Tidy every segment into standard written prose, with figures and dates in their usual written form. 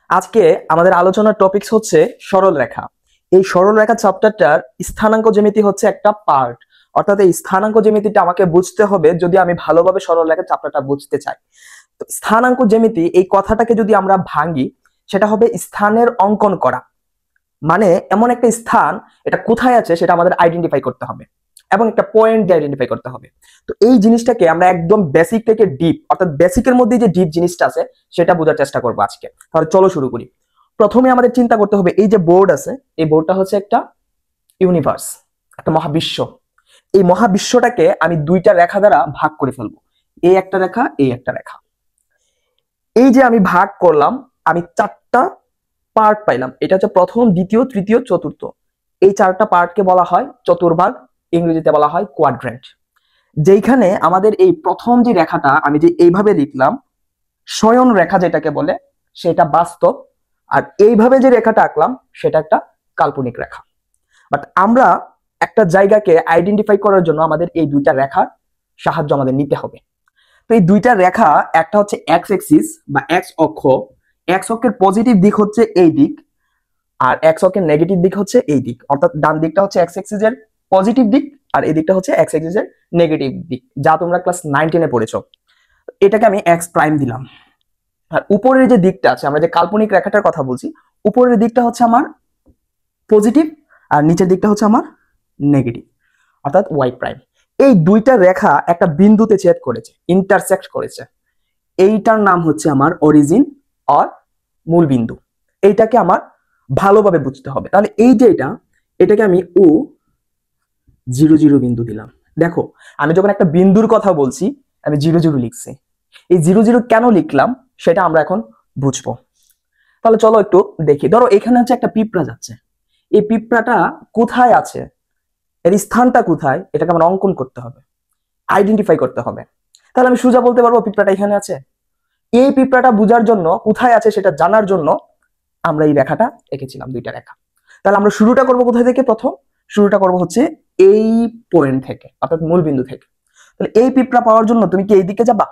আজকে আমাদের আলোচনার টপিকস হচ্ছে সরল রেখা। এই সরল রেখা চ্যাপ্টারটার স্থানাঙ্ক জ্যামিতি হচ্ছে একটা পার্ট। অর্থাৎ এই স্থানাঙ্ক জ্যামিতিটা আমাকে বুঝতে হবে যদি আমি ভালোভাবে সরল রেখা চ্যাপ্টারটা বুঝতে চাই। তো স্থানাঙ্ক জ্যামিতি এই কথাটাকে যদি আমরা ভাঙি, সেটা হবে স্থানের অঙ্কন করা। মানে এমন একটা স্থান, এটা কোথায় আছে সেটা আমাদের আইডেন্টিফাই করতে হবে এবং একটা পয়েন্ট দিয়ে আইডেন্টিফাই করতে হবে। তো এই জিনিসটাকে আমরা একদম বেসিক থেকে ডিপ, অর্থাৎ বেসিকের মধ্যে যে ডিপ জিনিসটা আছে সেটা বোঝার চেষ্টা করবো আজকে। তাহলে চলো শুরু করি। প্রথমে আমাদের চিন্তা করতে হবে, এই যে বোর্ড আছে, এই বোর্ডটা হচ্ছে একটা ইউনিভার্স, একটা মহাবিশ্ব। এই মহাবিশ্বটাকে আমি দুইটা রেখা দ্বারা ভাগ করে ফেলবো, এই একটা রেখা, এই একটা রেখা। এই যে আমি ভাগ করলাম, আমি চারটা পার্ট পাইলাম। এটা হচ্ছে প্রথম, দ্বিতীয়, তৃতীয়, চতুর্থ। এই চারটা পার্টকে বলা হয় চতুর্ভাগ, ইংরেজিতে বলা হয় কোয়াড্রেন্ট। যেখানে আমাদের এই প্রথম যে রেখাটা আমি যে এইভাবে লিখলাম, শয়ন রেখা যেটাকে বলে, সেটা বাস্তব। আর এইভাবে যে রেখাটা আঁকলাম সেটা একটা কাল্পনিক রেখা। বাট আমরা একটা জায়গাকে আইডেন্টিফাই করার জন্য আমাদের এই দুইটা রেখার সাহায্য আমাদের নিতে হবে। তো এই দুইটা রেখা, একটা হচ্ছে এক্স এক্সিস বা এক্স অক্ষ। এক্স অক্ষের পজিটিভ দিক হচ্ছে এই দিক, আর এক্স অক্ষের নেগেটিভ দিক হচ্ছে এই দিক। অর্থাৎ ডান দিকটা হচ্ছে এক্স এক্সিস এর পজিটিভ দিক, আর এই দিকটা হচ্ছে এক্স এক্সিস এর নেগেটিভ দিক, যা তোমরা ক্লাস 9-10 পড়েছো। এটাকে আমি এক্স প্রাইম দিলাম। আর উপরের যে দিকটা আছে, আমরা যে কাল্পনিক রেখাটার কথা বলছি, উপরের দিকটা হচ্ছে আমার পজিটিভ আর নিচের দিকটা হচ্ছে আমার নেগেটিভ, অর্থাৎ ওয়াই প্রাইম। এই দুইটা রেখা একটা বিন্দুতে ছেদ করেছে, ইন্টারসেক্ট করেছে। এইটার নাম হচ্ছে আমার অরিজিন আর মূল বিন্দু। এইটাকে আমার ভালোভাবে বুঝতে হবে। তাহলে এই যে এটাকে আমি ও 0 0 বিন্দু দিলাম। দেখো, আমি যখন একটা বিন্দুর কথা বলছি আমি 0 0 লিখছি। এই 0 0 কেন লিখলাম সেটা আমরা এখন বুঝবো। তাহলে চলো একটু দেখি। ধরো এখানে হচ্ছে একটা পিঁপড়া যাচ্ছে, এই পিঁপড়াটা কোথায় আছে, এর স্থানটা কোথায়, এটাকে আমার অঙ্কন করতে হবে, আইডেন্টিফাই করতে হবে। তাহলে আমি সোজা বলতে পারবো পিঁপড়াটা এখানে আছে। এই পিঁপড়াটা বোঝার জন্য, কোথায় আছে সেটা জানার জন্য আমরা এই রেখাটা এঁকেছিলাম, দুইটা রেখা। তাহলে আমরা শুরুটা করব কোথায় থেকে? প্রথম শুরুটা করব হচ্ছে এই পয়েন্ট থেকে, অর্থাৎ মূল বিন্দু থেকে। তাহলে এই পিঁপড়া পাওয়ার জন্য তুমি কি এই দিকে যাবা,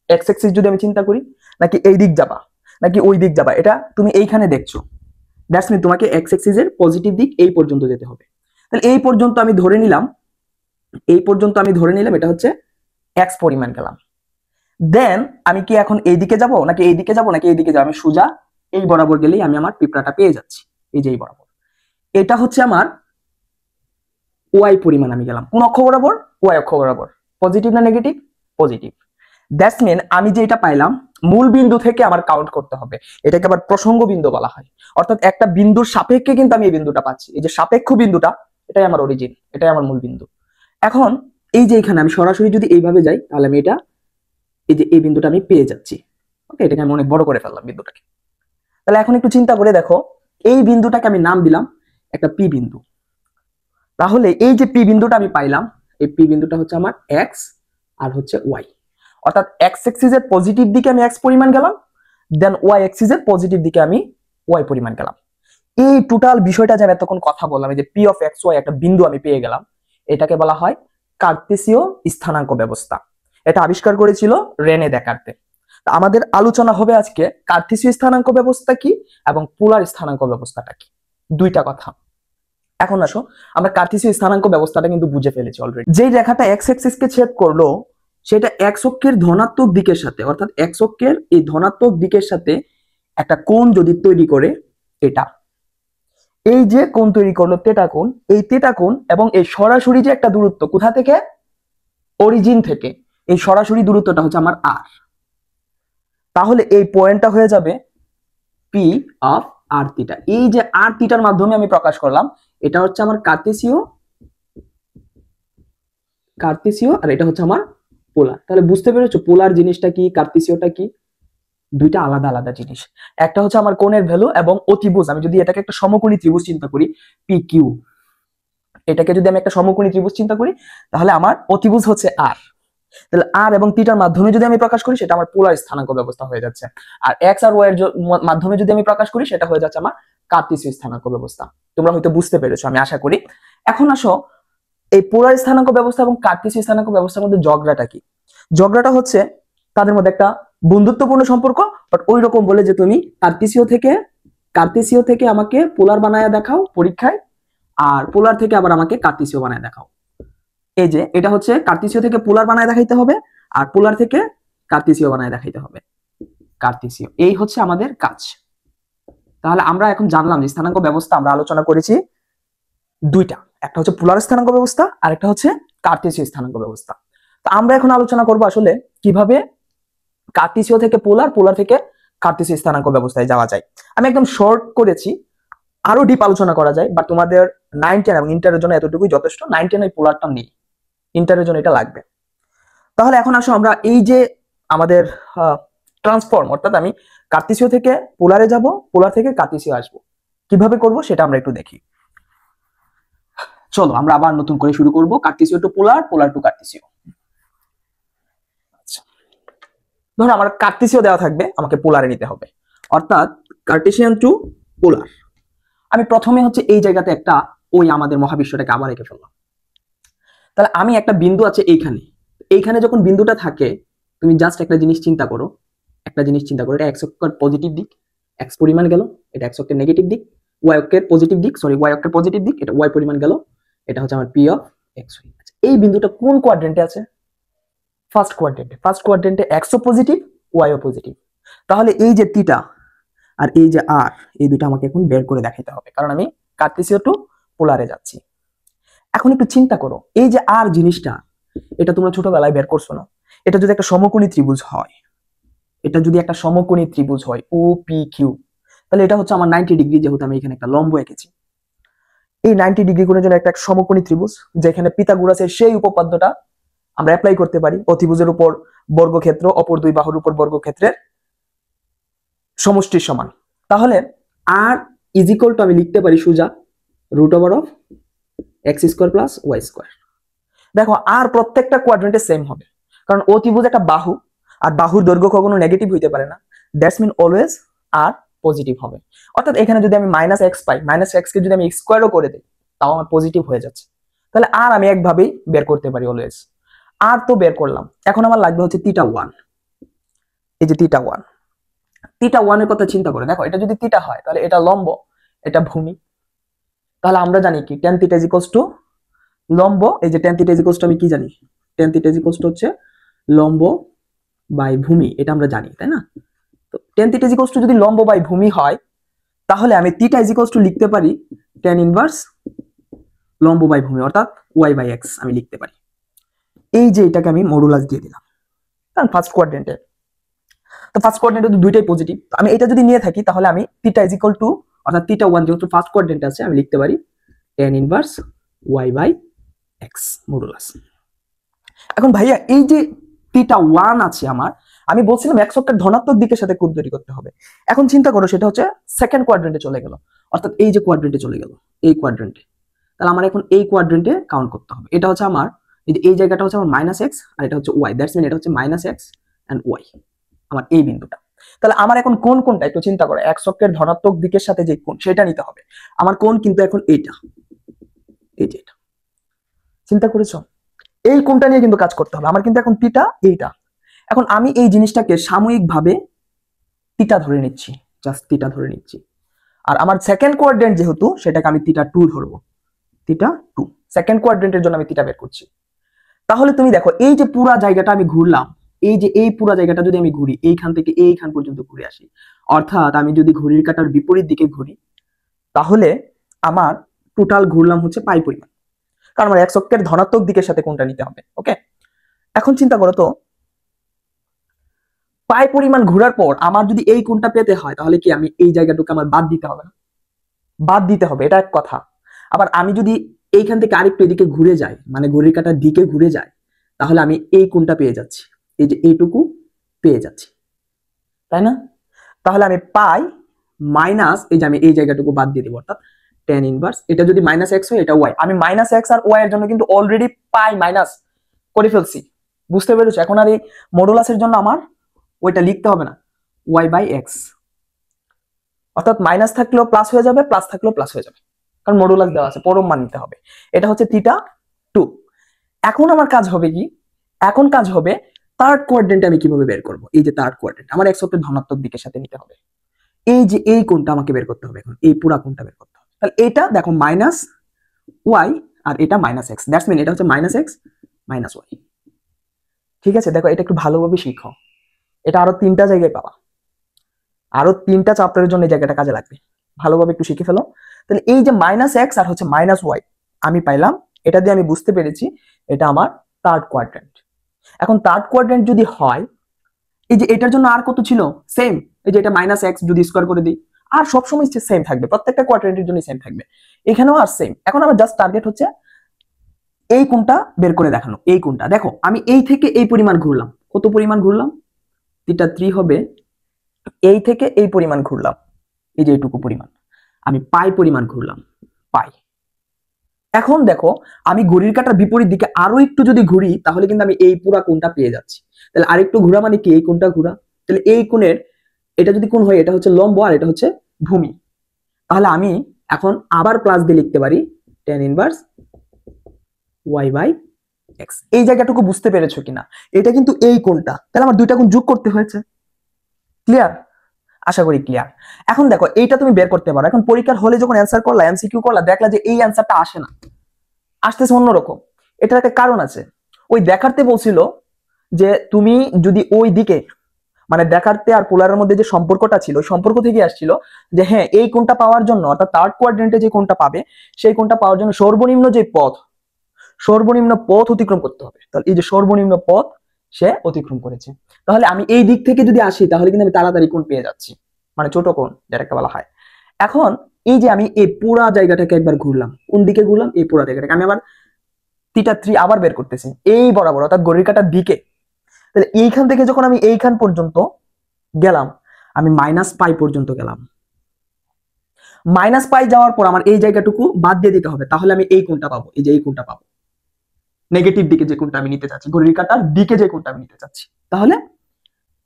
এক্স এক্সিস যদি আমি চিন্তা করি, নাকি এই দিক যাবা, নাকি ওই দিক যাবা? এটা তুমি এইখানে দেখছো, দ্যাটস মিন তোমাকে এক্স এক্সিস এর পজিটিভ দিক এই পর্যন্ত যেতে হবে। তাহলে এই পর্যন্ত আমি ধরে নিলাম, এটা হচ্ছে এক্স পরিমাণ গেলাম। দেন আমি কি এখন এই দিকে যাব, নাকি এই দিকে যাব, নাকি এই দিকে যাব? আমি সোজা এই বরাবর গেলেই আমি আমার পিঁপড়াটা পেয়ে যাচ্ছি। এই যে এই বরাবর, এটা হচ্ছে আমার ওয়াই পরিমাণ। আমি গেলাম কোন অক্ষ বরাবর? ওয়াই অক্ষ বরাবর। পজিটিভ না নেগেটিভ? পজিটিভ। দ্যাটস মিন আমি যে এটা পাইলাম, মূল বিন্দু থেকে আমার কাউন্ট করতে হবে। এটাকে আবার প্রসঙ্গ বিন্দু বলা হয়। অর্থাৎ একটা বিন্দুর সাপেক্ষে কিন্তু আমি এই বিন্দুটা পাচ্ছি। এই যে সাপেক্ষ বিন্দুটা, এটাই আমার অরিজিন, এটাই আমার মূল বিন্দু। এখন এই যে এখানে আমি সরাসরি যদি এইভাবে যাই, তাহলে আমি এটা, এই যে এই বিন্দুটা আমি পেয়ে যাচ্ছি। ওকে, এটাকে আমি অনেক বড় করে ফেললাম বিন্দুটাকে। তাহলে এখন একটু চিন্তা করে দেখো, এই বিন্দুটাকে আমি নাম দিলাম একটা পি বিন্দু। তাহলে এই যে পি বিন্দুটা আমি পাইলাম, এই পি বিন্দুটা হচ্ছে আমার এক্স আর হচ্ছে ওয়াই। অর্থাৎ এক্স এক্সিস এর পজিটিভ দিকে আমি এক্স পরিমাণ গেলাম, দেন ওয়াই এক্সিস এর পজিটিভ দিকে আমি ওয়াই পরিমাণ গেলাম। এই টোটাল বিষয়টা যে আমি এতক্ষণ কথা বললাম, এই যে পি অফ এক্স ওয়াই একটা বিন্দু আমি পেয়ে গেলাম, এটাকে বলা হয় কার্তেসীয় স্থানাঙ্ক ব্যবস্থা। এটা আবিষ্কার করেছিল রেনে দ্যাকার্তে। আমাদের আলোচনা হবে আজকে কার্তেসীয় স্থানাঙ্ক ব্যবস্থা কি এবং পোলার স্থানাঙ্ক ব্যবস্থাটা কি, দুইটা কথা। এখন আসো, আমরা কার্তেসীয় স্থানাঙ্ক ব্যবস্থাটা কিন্তু বুঝে ফেলেছি অলরেডি। যে রেখাটা এক্স এক্সিস কে ছেদ করলো, সেটা এক্স অক্ষের ধনাত্মক দিকের সাথে, অর্থাৎ এক্স অক্ষের এই ধনাত্মক দিকের সাথে একটা কোণ যদি তৈরি করে, এটা এই যে কোণ তৈরি করলো তেটা কোণ, এই তেটা কোণ এবং এই সরাসরি যে একটা দূরত্ব, কোথা থেকে? অরিজিন থেকে। এই সরাসরি দূরত্বটা হচ্ছে আমার আর। তাহলে এই পয়েন্টটা হয়ে যাবে পি অফ আর থিটা। এই যে আর থিটার মাধ্যমে আমি প্রকাশ করলাম, এটা হচ্ছে আমার কার্তেসীয়, আর এটা হচ্ছে আমার পোলার। তাহলে বুঝতে পেরেছো পোলার জিনিসটা কি, কার্তেসীয়টা কি? দুইটা আলাদা আলাদা জিনিস। একটা হচ্ছে আমার কোণের ভ্যালু এবং অতিভুজ। আমি যদি এটাকে একটা সমকোণী ত্রিভুজ চিন্তা করি, পি কিউ, এটাকে যদি আমি একটা সমকোণী ত্রিভুজ চিন্তা করি, তাহলে আমার অতিভুজ হচ্ছে আর। তাহলে আর এবং থিটার মাধ্যমে যদি আমি প্রকাশ করি, সেটা আমার পোলার স্থানাঙ্ক ব্যবস্থা হয়ে যাচ্ছে। আর এক্স আর ওয়াই এর মাধ্যমে যদি আমি প্রকাশ করি, সেটা হয়ে যাচ্ছে আমার কার্তেসীয় স্থানাঙ্ক ব্যবস্থা। তোমরা হয়তো বুঝতে পেরেছো, আমি আশা করি। এখন আসো, এই পোলার স্থানাঙ্ক ব্যবস্থা এবং কার্তেসীয় স্থানাঙ্ক ব্যবস্থার মধ্যে ঝগড়াটা কি? ঝগড়াটা হচ্ছে তাদের মধ্যে একটা বন্ধুত্বপূর্ণ সম্পর্ক, বাট ওই রকম বলে যে তুমি কার্তেসীয় থেকে আমাকে পোলার বানায় দেখাও পরীক্ষায়, আর পোলার থেকে আবার আমাকে কার্তেসীয় বানায় দেখাও। এই যে এটা হচ্ছে কার্তেসীয় থেকে পোলার বানায় দেখাইতে হবে, আর পোলার থেকে কার্তেসীয় বানায় দেখাইতে হবে। কার্তেসীয়, এই হচ্ছে আমাদের কাজ। তাহলে আমরা এখন জানলাম যে স্থানাঙ্ক ব্যবস্থা আমরা আলোচনা করেছি দুইটা, একটা হচ্ছে পোলার স্থানাঙ্ক ব্যবস্থা আর একটা হচ্ছে কার্তেসীয় স্থানাঙ্ক ব্যবস্থা। তো আমরা এখন আলোচনা করব আসলে কিভাবে কার্তেসীয় থেকে পোলার, পোলার থেকে কার্তেসীয় স্থানাঙ্ক ব্যবস্থায় যাওয়া যায়। আমি একদম শর্ট করেছি, আরো ডিপ আলোচনা করা যায়, বাট তোমাদের 9, 10 এবং ইন্টারের জন্য এতটুকুই যথেষ্ট। 9, 10 পোলারটা নেই, ইন্টারের জন্য এটা লাগবে। তাহলে এখন আসো আমরা এই যে আমাদের ট্রান্সফর্ম, অর্থাৎ আমি কার্তেসীয় থেকে পোলারে যাব, পোলার থেকে কার্তেসীয় আসবো, কিভাবে করব সেটা আমরা একটু দেখি। চলো আমরা আবার নতুন করে শুরু করব, কার্তেসীয় টু পোলার, পোলার টু কার্তেসীয়। আচ্ছা, ধরো আমার কার্তেসীয় দেওয়া থাকবে, আমাকে পোলারে নিতে হবে, অর্থাৎ কার্টেসিয়ান টু পোলার। আমি প্রথমে হচ্ছে এই জায়গাতে একটা ওই আমাদের মহাবিশ্বটাকে আবার এঁকে ফেললাম। তাহলে আমি একটা বিন্দু আছে এইখানে যখন বিন্দুটা থাকে, তুমি জাস্ট একটা জিনিস চিন্তা করো, এটা এক্স অক্ষের পজিটিভ দিক, এক্স পরিমাণ গেল, এটা এক্স অক্ষের নেগেটিভ দিক, ওয়াই অক্ষের পজিটিভ দিক, এটা ওয়াই পরিমাণ গেল, এটা হচ্ছে আমার পি অফ এক্স ওয়াই। এই বিন্দুটা কোন কোয়াড্রেন্টে আছে? ফার্স্ট কোয়াড্রেন্টে এক্স ও পজিটিভ, ওয়াই ও পজিটিভ। তাহলে এই যে থিটা আর এই যে আর, এই দুটো আমাকে এখন বের করে দেখাইতে হবে, কারণ আমি কার্তেসীয় টু পোলারে যাচ্ছি। এখন একটু চিন্তা করো, এই যে আর জিনিসটা, এটা তোমরা ছোটবেলায় বের করছো না? এটা যদি একটা সমকোণী ত্রিভুজ হয়, ও পি কিউ, তাহলে এটা হচ্ছে আমার 90 ডিগ্রি, যেহেতু আমি এখানে একটা লম্ব এঁকেছি। এই 90 ডিগ্রি কোণের জন্য একটা সমকোণী ত্রিভুজ, যেখানে পিথাগোরাসের সেই উপপাদ্যটা আমরা অ্যাপ্লাই করতে পারি। অতিভুজের উপর বর্গক্ষেত্র অপর দুই বাহুর উপর বর্গক্ষেত্রের সমষ্টির সমান। তাহলে আর ইজ ইকুয়াল টু আমি লিখতে পারি সোজা √অফ x square plus y square. দেখো আর প্রত্যেকটা কোয়াড্রেন্টে সেম হবে, কারণ অতিভুজ একটা বাহু, আর বাহুর দৈর্ঘ্য কখনো নেগেটিভ হইতে পারে না, that's mean always r positive হবে। অর্থাৎ এখানে যদি আমি মাইনাস এক্স পাই, মাইনাস এক্স কে যদি আমি স্কোয়ারও করে দিই, তাও আমার পজিটিভ হয়ে যাচ্ছে। তাহলে আর আমি একভাবেই বের করতে পারি অলওয়েজ। আর তো বের করলাম, এখন আমার লাগবে হচ্ছে থিটা 1। এই যে থিটা 1 এর কথা চিন্তা করে দেখো, এটা যদি থিটা হয় তাহলে এটা লম্ব, এটা ভূমি। তাহলে আমরা জানি কি tan theta is equals two লম্ব, এই যে tan theta is equals two আমি কি জানি, tan theta is equals two হচ্ছে লম্ব বাই ভূমি, এটা আমরা জানি, তাই না? তো tan theta is equals two যদি লম্ব বাই ভূমি হয়, তাহলে আমি থিটা ইজ ইকুয়ালস টু লিখতে পারি tan ইনভার্স লম্ব বাই ভূমি, অর্থাৎ y বাই x আমি লিখতে পারি। এই যে এটাকে আমি মডুলাস দিয়ে দিলাম, কারণ ফার্স্ট কোয়াড্রেন্টে, তো ফার্স্ট কোয়াড্রেন্টে তো দুইটাই পজিটিভ। তো আমি এটা যদি নিয়ে থাকি, তাহলে আমি থিটা ইজ ইকুয়াল টু, অর্থাৎ থিটা 1 যেহেতু ফার্স্ট কোয়াড্রেন্টে আছে, আমি লিখতে পারি tan inverse y by x modulus. এখন ভাইয়া এই যে থিটা 1 আছে আমার, আমি বলছিলাম x অক্ষের ধনাত্মক দিকের সাথে কোণ তৈরি করতে হবে। এখন চিন্তা করো, সেটা হচ্ছে সেকেন্ড কোয়াড্রেন্টে চলে গেল, অর্থাৎ এই যে কোয়াড্রেন্টে চলে গেল, এই কোয়াড্রেন্টে। তাহলে আমার এখন এই কোয়াড্রেন্টে কাউন্ট করতে হবে। এটা হচ্ছে আমার এই জায়গাটা হচ্ছে আমার মাইনাস এক্স, আর এটা হচ্ছে ওয়াই, দ্যাটস মিন এটা হচ্ছে মাইনাস এক্স অ্যান্ড ওয়াই, আমার এই বিন্দুটা। তাহলে আমার এখন কোনটা একটু চিন্তা করো, x অক্ষের ধনাত্মক দিকের সাথে যে কোণ, সেটা নিতে হবে। আমার কোণ কিন্তু এখন এইটা, এই যে এটা, চিন্তা করেছো? এই কোণটা নিয়ে কিন্তু কাজ করতে হবে আমার, কিন্তু এখন থিটা এইটা। এখন আমি এই জিনিসটাকে সাময়িকভাবে থিটা ধরে নিচ্ছি, জাস্ট থিটা ধরে নিচ্ছি। আর আমার সেকেন্ড কোয়াড্রেন্ট যেহেতু, সেটাকে আমি থিটা 2 ধরবো, থিটা 2। সেকেন্ড কোয়াড্রেন্টের জন্য আমি থিটা বের করছি। তাহলে তুমি দেখো, এই যে পুরা জায়গাটা আমি ঘুরলাম, এই যে এই পুরা জায়গাটা যদি আমি ঘুরি, এইখান থেকে এইখান পর্যন্ত ঘুরে আসি, অর্থাৎ আমি যদি ঘড়ির কাঁটার বিপরীত দিকে ঘুরি, তাহলে আমার টোটাল ঘুরলাম হচ্ছে পাই পরিমাণ, কারণ আমার x অক্ষের ধনাত্মক দিকের সাথে কোনটা নিতে হবে। ওকে, এখন চিন্তা করো তো, পাই পরিমাণ ঘোরার পর আমার যদি এই কোণটা পেতে হয়, তাহলে কি আমি এই জায়গাটুকু আমার বাদ দিতে হবে না? বাদ দিতে হবে, এটা এক কথা। আবার আমি যদি এইখান থেকে আরেকটু এদিকে ঘুরে যাই, মানে ঘড়ির কাঁটার দিকে ঘুরে যাই, তাহলে আমি এই কোণটা পেয়ে যাচ্ছি, এই যে এইটুকু পেয়ে যাচ্ছি, তাই না? তাহলে আমি পাই মাইনাস, এই যে আমি এই জায়গাটুকু বাদ দিয়ে দিব, অর্থাৎ tan ইনভার্স, এটা যদি মাইনাস এক্স হয়, এটা ওয়াই। আমি মাইনাস এক্স আর ওয়াই এর জন্য কিন্তু অলরেডি পাই মাইনাস করে ফেলছি, বুঝতে পেরেছো? এখন আর এই মডুলাসের জন্য আমার ওইটা লিখতে হবে না, ওয়াই বাই এক্স, অর্থাৎ মাইনাস থাকলেও প্লাস হয়ে যাবে, প্লাস থাকলেও প্লাস হয়ে যাবে, কারণ মডুলাস দেওয়া আছে, পরম মান নিতে হবে। এটা হচ্ছে থিটা 2। এখন আমার কাজ হবে কি, এখন কাজ হবে থার্ড কোয়াড্রেন্টে আমি কিভাবে বের করব? এই যে থার্ড কোয়াড্রেন্ট, আমার এক্স অক্ষের ধনাত্মক দিকের সাথে নিতে হবে। এই যে এই কোণটা আমাকে বের করতে হবে, এখন এই পুরা কোণটা বের করতে হবে। তাহলে এটা দেখো মাইনাস ওয়াই আর এটা মাইনাস এক্স, দ্যাটস মিন এটা হচ্ছে মাইনাস এক্স মাইনাস ওয়াই। ঠিক আছে, দেখো এটা একটু ভালোভাবে শিখো, এটা আরো 3টা জায়গায় পাবা, আরো 3টা চ্যাপ্টারের জন্য এই জায়গাটা কাজে লাগবে, ভালোভাবে একটু শিখে ফেলো। তাহলে এই যে মাইনাস এক্স আর হচ্ছে মাইনাস ওয়াই আমি পাইলাম, এটা দিয়ে আমি বুঝতে পেরেছি এটা আমার থার্ড কোয়াড্রেন্ট। এখন থার্ড কোয়াড্রেন্ট যদি হয়, এই যে এটার জন্য আর কত ছিল, সেম, এই যে এটা মাইনাস এক্স যদি স্কোয়ার করে দিই আর সবসময় সেম থাকবে, প্রত্যেকটা কোয়াড্রেন্টের জন্য সেম থাকবে, এখানেও আর সেম। এখন আমার জাস্ট টার্গেট হচ্ছে এই কোণটা বের করে দেখানো। এই কোণটা দেখো আমি এই থেকে এই পরিমাণ ঘুরলাম, কত পরিমাণ ঘুরলাম, θ3 হবে এই থেকে এই পরিমাণ ঘুরলাম, এই যে এইটুকু পরিমাণ, আমি পাই পরিমাণ ঘুরলাম, পাই। এখন দেখো আমি ঘড়ির কাঁটার বিপরীত দিকে আরো একটু যদি ঘুরি তাহলে কিন্তু আমি এই পুরা কোণটা পেয়ে যাচ্ছি। তাহলে আরেকটু ঘোরা মানে কি, এই কোণটা ঘোরা। তাহলে এই কোণের এটা যদি কোণ হয়, এটা হচ্ছে লম্ব আর এটা হচ্ছে ভূমি, তাহলে আমি এখন আবার প্লাস দিয়ে লিখতে পারি tan inverse y by x। এই জায়গাটুকু বুঝতে পেরেছো কিনা? এটা কিন্তু এই কোণটা, তাহলে আমার দুইটা কোণ যোগ করতে হয়েছে। ক্লিয়ার? আশা করি ক্লিয়ার। এখন দেখো এইটা তুমি বের করতে পারো। এখন পরীক্ষার হলে যখন অ্যান্সার করলা, এমসিকিউ করলা, দেখলা যে এই অ্যান্সারটা আসে না, আসতেছে অন্যরকম। এটার একটা কারণ আছে, ওই দেখাতে বলছিল যে তুমি যদি ওই দিকে মানে দেখাতে আর পোলারের মধ্যে যে সম্পর্কটা ছিল, ওই সম্পর্ক থেকে আসছিল যে হ্যাঁ এই কোণটা পাওয়ার জন্য, অর্থাৎ থার্ড কোয়াড্রেন্টে যে কোণটা পাবে সেই কোণটা পাওয়ার জন্য সর্বনিম্ন যে পথ, সর্বনিম্ন পথ অতিক্রম করতে হবে। তাহলে এই যে সর্বনিম্ন পথ সে অতিক্রম করেছে, তাহলে আমি এই দিক থেকে যদি আসি তাহলে কিন্তু আমি তাড়াতাড়ি কোণ পেয়ে যাচ্ছি, মানে ছোট কোণ যেটাকে বলা হয়। এখন এই যে আমি এই পুরা জায়গাটাকে একবার ঘুরলাম, কোন দিকে ঘুরলাম, এই পুরা জায়গাটাকে আমি আবার θ3 আবার বের করতেছি এই বরাবর, অর্থাৎ ঘড়ির কাঁটার দিকে। তাহলে এইখান থেকে যখন আমি এইখান পর্যন্ত গেলাম, আমি মাইনাস পাই পর্যন্ত গেলাম, মাইনাস পাই যাওয়ার পর আমার এই জায়গাটুকু বাদ দিয়ে দিতে হবে, তাহলে আমি এই কোণটা পাবো, এই যে এই কোণটা পাবো, নেগেটিভ দিকে যে কোণটা আমি নিতে চাচ্ছি, ঘড়ির কাঁটার দিকে যে কোণটা আমি নিতে চাচ্ছি। তাহলে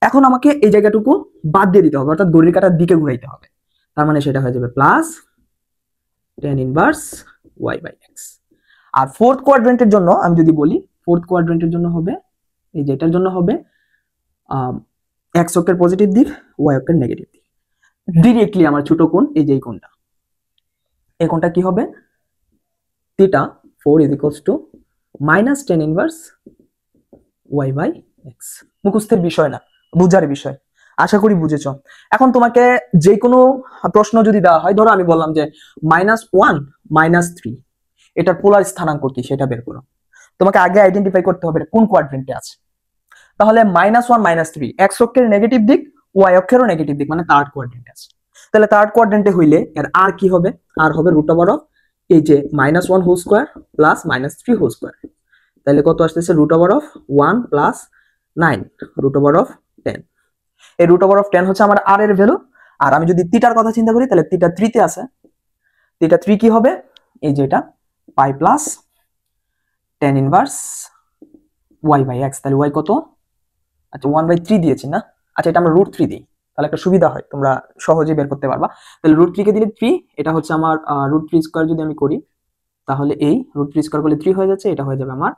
এখন আমাকে এই জায়গাটুকু বাদ দিয়ে দিতে হবে, অর্থাৎ ঘড়ির কাঁটার দিকে ঘুরাইতে হবে, তার মানে সেটা হয়ে যাবে plus tan inverse y by x। আর ফোর্থ কোয়াড্রেন্টের জন্য আমি যদি বলি, ফোর্থ কোয়াড্রেন্টের জন্য হবে এই যে এটার জন্য হবে x অক্ষের পজিটিভ দিক, y অক্ষের নেগেটিভ দিক। ডিরেক্টলি আমার ছোট কোণ এই যে এই কোণটা, এই কোণটা কি হবে, θ4 minus tan inverse y by x। মুখস্থের বিষয় না, বুঝার বিষয়, আশা করি বুঝেছো। এখন তোমাকে যে কোনো প্রশ্ন যদি দেওয়া হয়, ধরো আমি বললাম যে -1 -3 এটার পোলার স্থানাঙ্ক কি সেটা বের করো, তোমাকে আগে আইডেন্টিফাই করতে হবে কোন কোয়াড্রেন্টে আছে। তাহলে -1 -3 x অক্ষের নেগেটিভ দিক, y অক্ষেরও নেগেটিভ দিক, মানে থার্ড কোয়াড্রেন্টে আছে। তাহলে থার্ড কোয়াড্রেন্টে হইলে এর আর কি হবে, আর হবে √ অফ এই যে -1 whole square plus -3 whole square. তাহলে কত আসতেছে, √ অফ 1 প্লাস 9 √ অফ 10। এই √ অফ 10 হচ্ছে আমার আর এর ভ্যালু। আর আমি যদি থিটার কথা চিন্তা করি, তাহলে θ3 তে আছে, θ3 কি হবে, এই যে এটা pi plus tan inverse y by x। তাহলে y কত, আচ্ছা 1/3 দিয়েছি না, আচ্ছা এটা আমরা √3 দিই, তাহলে একটা সুবিধা হয়, তোমরা সহজেই বের করতে পারবা। তাহলে √3 কে দিলে 3, এটা হচ্ছে আমার √3 স্কয়ার যদি আমি করি তাহলে এই √3 স্কয়ার করলে 3 হয়ে যাচ্ছে, এটা হয়ে যাবে আমার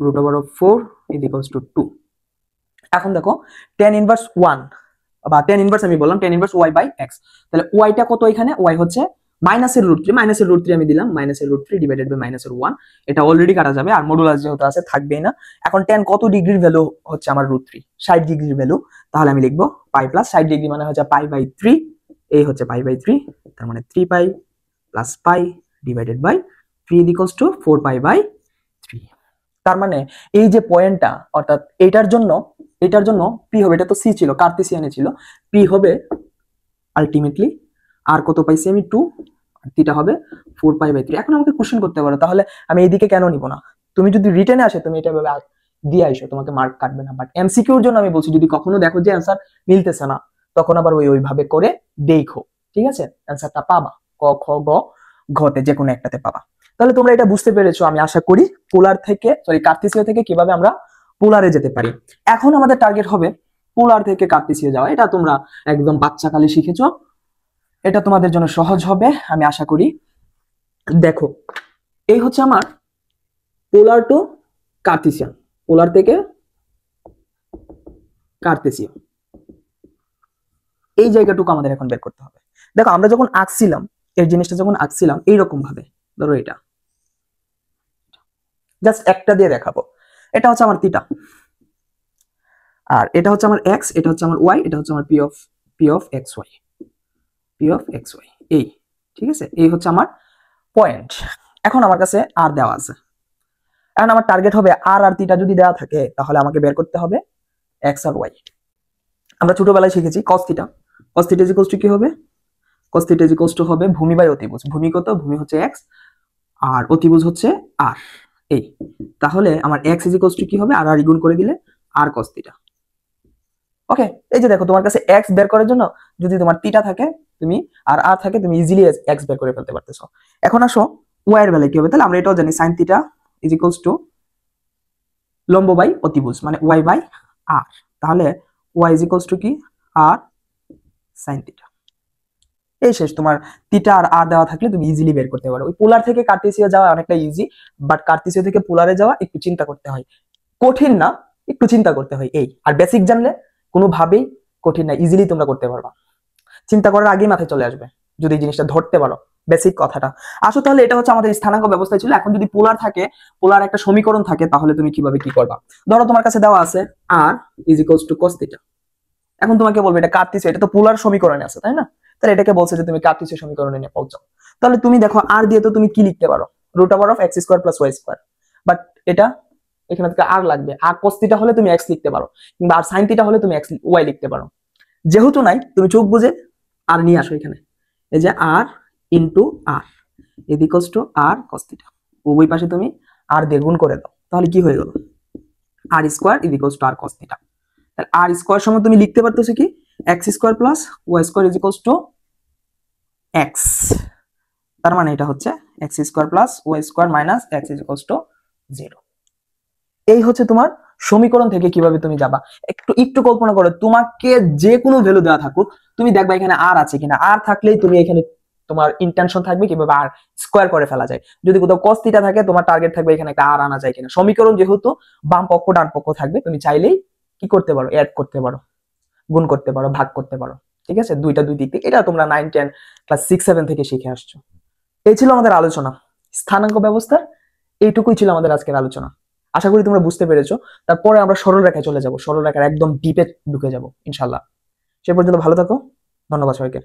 √ অফ 4 2। এখন দেখো tan ইনভার্স 1 বা tan ইনভার্স আমি বললাম tan inverse y by x, তাহলে y টা কত, এখানে y হচ্ছে -√3 আমি দিলাম -√3 ডিভাইডেড বাই -1, এটা অলরেডি কাটা যাবে আর মডুলাস যেহেতু আছে থাকবেই না। এখন tan কত ডিগ্রির ভ্যালু হচ্ছে আমার √3, 60 ডিগ্রির ভ্যালু, তাহলে আমি লিখবো পাই প্লাস 60 ডিগ্রি মানে হচ্ছে π/3, এই হচ্ছে π/3, তার মানে 3 pi plus pi divided by 3 4π/3। তার মানে এই যে পয়েন্টটা, অর্থাৎ এটার জন্য p হবে, এটা তো c ছিল, কার্তেসিয়ানে ছিল, p হবে আলটিমেটলি আর কত পাইছি আমি 2, আর থিটা হবে 4π/3। এখন আমাকে কোশ্চেন করতে পারো তাহলে আমি এইদিকে কেন নিব না, তুমি যদি রিটেনে আসে তুমি এটা ভাবে দিয়ে আইসো, তোমাকে মার্ক কাটবে না। বাট এমসিকিউর জন্য আমি বলছি যদি কখনো দেখো যে অ্যান্সার মিলতেছে না, তখন আবার ওইভাবে করে দেখো, ঠিক আছে, অ্যান্সারটা পাবা ক খ গ ঘতে যে কোনো একটাতে পাবা। তাহলে তোমরা এটা বুঝতে পেরেছো আমি আশা করি, পোলার থেকে কার্তেসীয় থেকে কিভাবে আমরা পোলারে যেতে পারি। এখন আমাদের টার্গেট হবে পোলার থেকে কার্তেসীয় যাওয়া, এটা তোমরা একদম বাচ্চাকালে শিখেছো, এটা তোমাদের জন্য সহজ হবে আমি আশা করি। দেখো এই হচ্ছে আমার পোলার টু কার্তেসিয়ান, পোলার থেকে কার্তেসীয়। এই জায়গাটুকু আমাদের এখন বের করতে হবে। দেখো আমরা যখন আঁকছিলাম এই জিনিসটা যখন আঁকছিলাম এইরকম ভাবে, ধরো এটা জাস্ট একটা দিয়ে দেখাবো, এটা হচ্ছে আমার থিটা, আর এটা হচ্ছে আমার এক্স, এটা হচ্ছে আমার ওয়াই, এটা হচ্ছে আমার P of x y, P of x y, এই ঠিক আছে, এই হচ্ছে আমার পয়েন্ট। এখন আমার কাছে আর দেওয়া আছে, এখন আমার টার্গেট হবে আর থিটা যদি দেওয়া থাকে তাহলে আমাকে বের করতে হবে এক্স আর ওয়াই। আমরা ছোটবেলায় শিখেছি cos theta, cos theta equals to কি হবে, cos থিটা ইকুয়ালস টু হবে ভূমি বাই অতিভুজ। ভূমি কত, ভূমি হচ্ছে এক্স আর অতিভুজ হচ্ছে আর, এই তাহলে আমার এক্স ইকুয়ালস টু কি হবে, আর গুণ করে দিলে আর cos থিটা। ওকে, এই যে দেখো তোমার কাছে এক্স বের করার জন্য যদি তোমার থিটা থাকে তুমি আর থাকে, তুমি ইজিলি এক্স বের করে ফেলতে পারতেছো। এখন আসো ওয়াই এর বেলায় কি হবে, তাহলে আমরা এটাও জানি sin theta is equals two লম্ব বাই অতিভুজ মানে ওয়াই বাই আর, তাহলে ওয়াই ইজ ইকুয়ালস টু কি আর sin থিটা। এই শেষ, তোমার থিটা আর দেওয়া থাকলে তুমি ইজিলি বের করতে পারো। ওই পোলার থেকে কার্টেসিয়া যাওয়া অনেকটা ইজি, বাট কার্টেসিয়া থেকে পোলারে যাওয়া একটু চিন্তা করতে হয়, কঠিন না, একটু চিন্তা করতে হয় এই। আর বেসিক জানলে কোনোভাবেই কঠিন না, ইজিলি তোমরা করতে পারবা, চিন্তা করার আগেই মাথায় চলে আসবে যদি এই জিনিসটা ধরতে পারো বেসিক কথাটা। আসো তাহলে এটা হচ্ছে আমাদের স্থানাঙ্ক ব্যবস্থা ছিল। এখন যদি পোলার থাকে, পোলার একটা সমীকরণ থাকে, তাহলে তুমি কিভাবে কি করবা। ধরো তোমার কাছে দেওয়া আছে r is equals to cos theta, এখন তোমাকে বলবে এটা কার্টেসীয়, এটা তো পোলার সমীকরণে আছে তাই না, তাহলে এটাকে বলছে যে তুমি কার্টেসীয় সমীকরণে নিয়ে পৌঁছাও। তাহলে তুমি দেখো আর দিয়ে তো তুমি কি লিখতে পারো, root over of x square plus y square, but এটা এখানে থেকে আর লাগবে, আর cos থিটা হলে তুমি এক্স লিখতে পারো, কিংবা আর sin থিটা হলে তুমি এক্স ওয়াই লিখতে পারো। যেহেতু নাই তুমি চোখ বুঝে আর নিয়ে আসো এখানে, এই যে r into r equals to r cos theta, উভয় পাশে তুমি আর দিয়ে গুণ করে দাও, তাহলে কি হয়ে গেল r square equals to r cos theta. তাহলে আর স্কোয়ার সময় তুমি লিখতে পারতেছো কি x square plus y square equals to x, তার মানে এটা হচ্ছে x square plus y square minus x equals to 0। এই হচ্ছে তোমার সমীকরণ থেকে কিভাবে তুমি যাবা। একটু একটু কল্পনা করো, তোমাকে যে কোনো ভ্যালু দেওয়া থাকুক, তুমি দেখবা এখানে আর আছে কিনা, আর থাকলেই তুমি এখানে তোমার ইন্টেনশন থাকবে কিভাবে আর স্কোয়ার করে ফেলা যায়। যদি কোথাও cos থিটা থাকে তোমার টার্গেট থাকবে এখানে একটা আর আনা যায় কিনা। সমীকরণ যেহেতু বাম পক্ষ ডান পক্ষ থাকবে, তুমি চাইলেই কি করতে পারো, অ্যাড করতে পারো, গুণ করতে পারো, ভাগ করতে পারো, ঠিক আছে, দুইটা দুই দিক থেকে। এটা তোমরা 9, 10, ক্লাস 6, 7 থেকে শিখে আসছো। এই ছিল আমাদের আলোচনা স্থানাঙ্ক ব্যবস্থার, এইটুকুই ছিল আমাদের আজকের আলোচনা। আশা করি তোমরা বুঝতে পেরেছো। তারপরে আমরা সরল রেখায় চলে যাব, সরল রেখার একদম ডিপে ঢুকে যাব ইনশাল্লাহ। সে পর্যন্ত ভালো থাকো, ধন্যবাদ সবাইকে।